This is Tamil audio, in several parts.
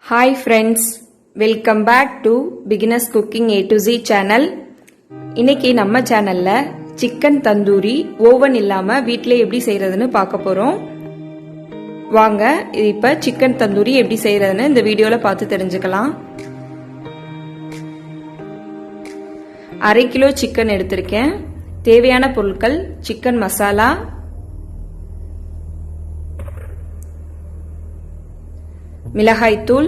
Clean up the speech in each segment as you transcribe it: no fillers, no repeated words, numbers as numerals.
Hi friends, welcome back to beginners cooking A to Z channel. இன்னைக்கு நம்ம சேனல்ல சிக்கன் தந்தூரி ஓவன் இல்லாம வீட்டிலே எப்படி செய்யறதுன்னு பார்க்க போறோம். வாங்க இப்ப சிக்கன் தந்தூரி எப்படி செய்யறதுன்னு இந்த வீடியோல பார்த்து தெரிஞ்சுக்கலாம். 1/2 கிலோ சிக்கன் எடுத்திருக்கேன். தேவையான பொருட்கள்: சிக்கன் மசாலா, மிளகாய்த்தூள்,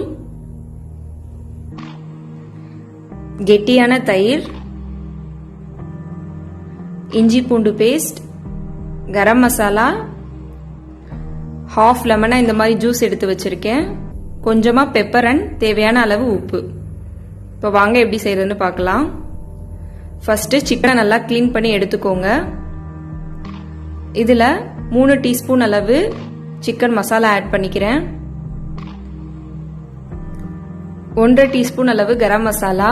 கெட்டியான தயிர், இஞ்சி பூண்டு பேஸ்ட், கரம் மசாலா, ஹாஃப் லெமனை இந்த மாதிரி ஜூஸ் எடுத்து வச்சிருக்கேன், கொஞ்சமா பெப்பர் அண்ட் தேவையான அளவு உப்பு. இப்போ வாங்க எப்படி செய்யறதுன்னு பார்க்கலாம். ஃபர்ஸ்ட் சிக்கனை நல்லா கிளீன் பண்ணி எடுத்துக்கோங்க. இதுல 3 டீஸ்பூன் அளவு சிக்கன் மசாலா ஆட் பண்ணிக்கிறேன். 1/2 டீஸ்பூன் அளவு கரம் மசாலா,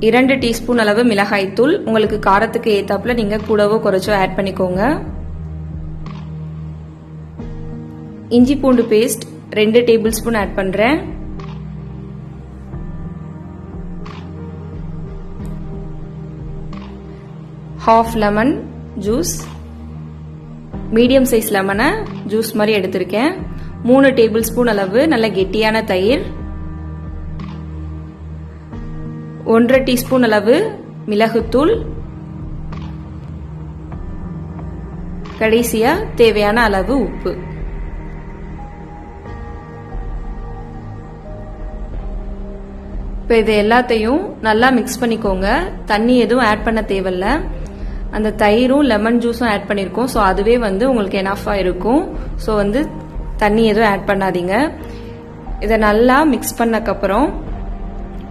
2 டீஸ்பூன் அளவு மிளகாய்த்தூள். உங்களுக்கு காரத்துக்கு ஏத்தாப்புல நீங்க கூடவோ குறைச்சோ ஆட் பண்ணிக்கோங்க. இஞ்சி பூண்டு பேஸ்ட் 2 டேபிள் ஸ்பூன் ஆட் பண்றேன். Half lemon juice, medium size லெமனை ஜூஸ் மாதிரி எடுத்திருக்கேன். 3 டேபிள் ஸ்பூன் அளவு நல்ல கெட்டியான தயிர், 1/2 டீஸ்பூன் அளவு மிளகுத்தூள், கடைசியா தேவையான அளவு உப்பு. இப்போ இது எல்லாத்தையும் நல்லா மிக்ஸ் பண்ணிக்கோங்க. தண்ணி எதுவும் ஆட் பண்ண தேவையில்ல. அந்த தயிரும் லெமன் ஜூஸும் ஆட் பண்ணியிருக்கோம். ஸோ அதுவே உங்களுக்கு எனஃபாக இருக்கும். ஸோ தண்ணி எதுவும் ஆட் பண்ணாதீங்க. இதை நல்லா மிக்ஸ் பண்ணக்கப்புறம்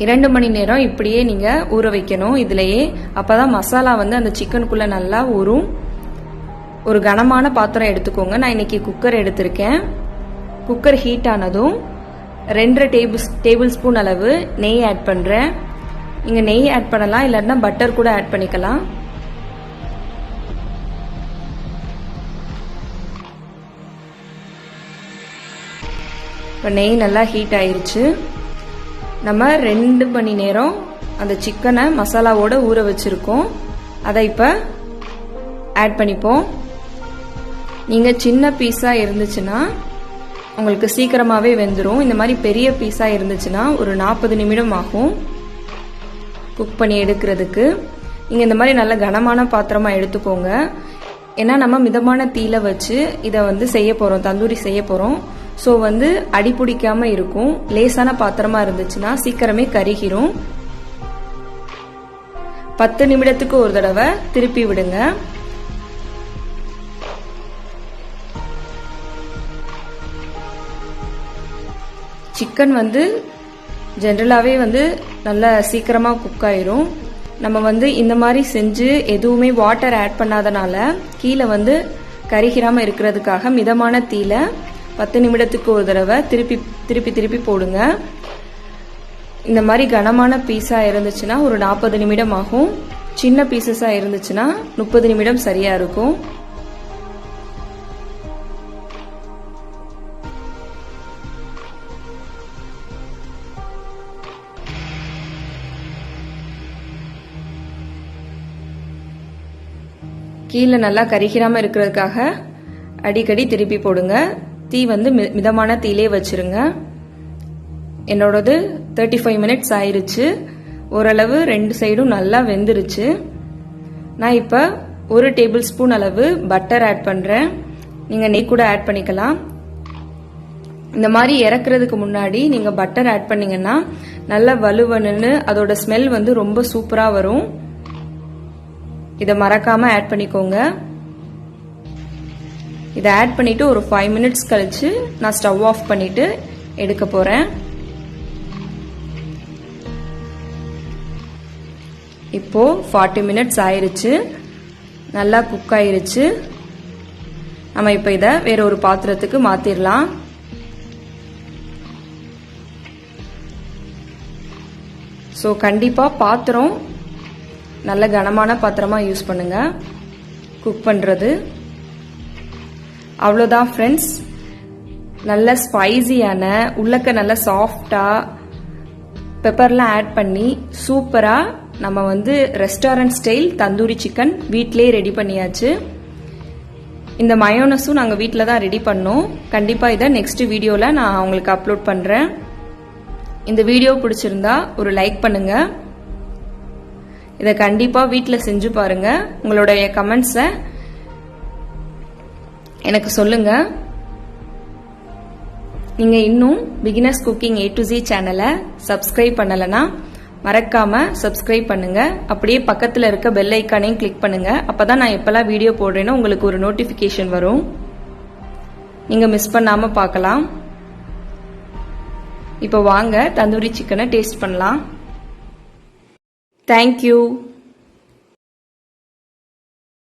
2 மணி நேரம் இப்படியே நீங்கள் ஊற வைக்கணும் இதுலேயே. அப்போ தான் மசாலா அந்த சிக்கனுக்குள்ளே நல்லா ஊறும். ஒரு கனமான பாத்திரம் எடுத்துக்கோங்க. நான் இன்னைக்கு குக்கர் எடுத்திருக்கேன். குக்கர் ஹீட் ஆனதும் 2 டேபிள் ஸ்பூன் அளவு நெய் ஆட் பண்ணுறேன். நீங்கள் நெய் ஆட் பண்ணலாம், இல்லைன்னா பட்டர் கூட ஆட் பண்ணிக்கலாம். இப்போ நெய் நல்லா ஹீட் ஆயிருச்சு. நம்ம 2 மணி நேரம் அந்த சிக்கனை மசாலாவோட ஊற வச்சிருக்கோம். அதை இப்போ ஆட் பண்ணிப்போம். நீங்கள் சின்ன பீஸாக இருந்துச்சுன்னா உங்களுக்கு சீக்கிரமாகவே வெந்துடும். இந்த மாதிரி பெரிய பீஸாக இருந்துச்சுன்னா ஒரு 40 நிமிடம் ஆகும் குக் பண்ணி எடுக்கிறதுக்கு. நீங்கள் இந்த மாதிரி நல்ல கனமான பாத்திரமாக எடுத்துக்கோங்க. ஏன்னா நம்ம மிதமான தீயில வச்சு இதை செய்ய போகிறோம், தந்தூரி செய்ய போகிறோம். ஸோ அடி பிடிக்காம இருக்கும். லேசான பாத்திரமா இருந்துச்சுன்னா சீக்கிரமே கருகிரும். 10 நிமிடத்துக்கு ஒரு தடவை திருப்பி விடுங்க. சிக்கன் ஜென்ரலாவே நல்லா சீக்கிரமா குக் ஆயிரும். நம்ம இந்த மாதிரி செஞ்சு எதுவுமே வாட்டர் ஆட் பண்ணாதனால கீழே கருகிராம இருக்கிறதுக்காக மிதமான தீயில 10 நிமிடத்துக்கு ஒரு தடவை திருப்பி திருப்பி திருப்பி போடுங்க. இந்த மாதிரி கனமான பீஸா இருந்துச்சுன்னா ஒரு 40 நிமிடம் ஆகும். சின்ன பீசஸா இருந்துச்சுன்னா 30 நிமிடம் சரியா இருக்கும். கீழே நல்லா கரிகிராம இருக்கிறதுக்காக அடிக்கடி திருப்பி போடுங்க. தீ மிதமான தீயிலே வச்சிருங்க. என்னோடது 35 மினிட்ஸ் ஆயிருச்சு. ஓரளவு 2 சைடும் நல்லா வெந்துருச்சு. நான் இப்ப 1 டேபிள் ஸ்பூன் அளவு பட்டர் ஆட் பண்றேன். நீங்க நெய் கூட ஆட் பண்ணிக்கலாம். இந்த மாதிரி இறக்குறதுக்கு முன்னாடி நீங்க பட்டர் ஆட் பண்ணீங்கன்னா நல்லா வலுவனுன்னு அதோட ஸ்மெல் ரொம்ப சூப்பரா வரும். இதை மறக்காம ஆட் பண்ணிக்கோங்க. இதை ஆட் பண்ணிட்டு ஒரு 5 மினிட்ஸ் கழிச்சு நான் ஸ்டவ் ஆஃப் பண்ணிட்டு எடுக்க போறேன். இப்போ 40 மினிட்ஸ் ஆயிருச்சு. நல்லா குக் ஆயிருச்சு. நம்ம இப்ப இதை வேற ஒரு பாத்திரத்துக்கு மாத்திரலாம். ஸோ கண்டிப்பா பாத்திரம் நல்ல கனமான பாத்திரமா யூஸ் பண்ணுங்க குக் பண்றது. அவ்வளோதான் ஃப்ரெண்ட்ஸ், நல்ல ஸ்பைசியான உள்ளக்க நல்ல சாஃப்டாக பெப்பர்லாம் ஆட் பண்ணி சூப்பராக நம்ம ரெஸ்டாரண்ட் ஸ்டைல் தந்தூரி சிக்கன் வீட்டிலே ரெடி பண்ணியாச்சு. இந்த மயோனஸும் நாங்கள் வீட்டில் தான் ரெடி பண்ணோம். கண்டிப்பாக இதை நெக்ஸ்ட் வீடியோவில் நான் உங்களுக்கு அப்லோட் பண்ணுறேன். இந்த வீடியோ பிடிச்சிருந்தா ஒரு லைக் பண்ணுங்க. இதை கண்டிப்பாக வீட்டில் செஞ்சு பாருங்க. உங்களுடைய கமெண்ட்ஸை எனக்கு சொல்லுங்க. நீங்க இன்னும் beginners cooking A to Z சேனலை சப்ஸ்கிரைப் பண்ணலனா மறக்காம சப்ஸ்கிரைப் பண்ணுங்க. அப்படியே பக்கத்தில் இருக்க பெல் ஐக்கானையும் கிளிக் பண்ணுங்க. அப்பதான் நான் எப்பெல்லாம் வீடியோ போடுறேனோ உங்களுக்கு ஒரு நோட்டிபிகேஷன் வரும். நீங்க மிஸ் பண்ணாம பார்க்கலாம். இப்போ வாங்க தந்தூரி சிக்கனை டேஸ்ட் பண்ணலாம். தேங்க்யூ.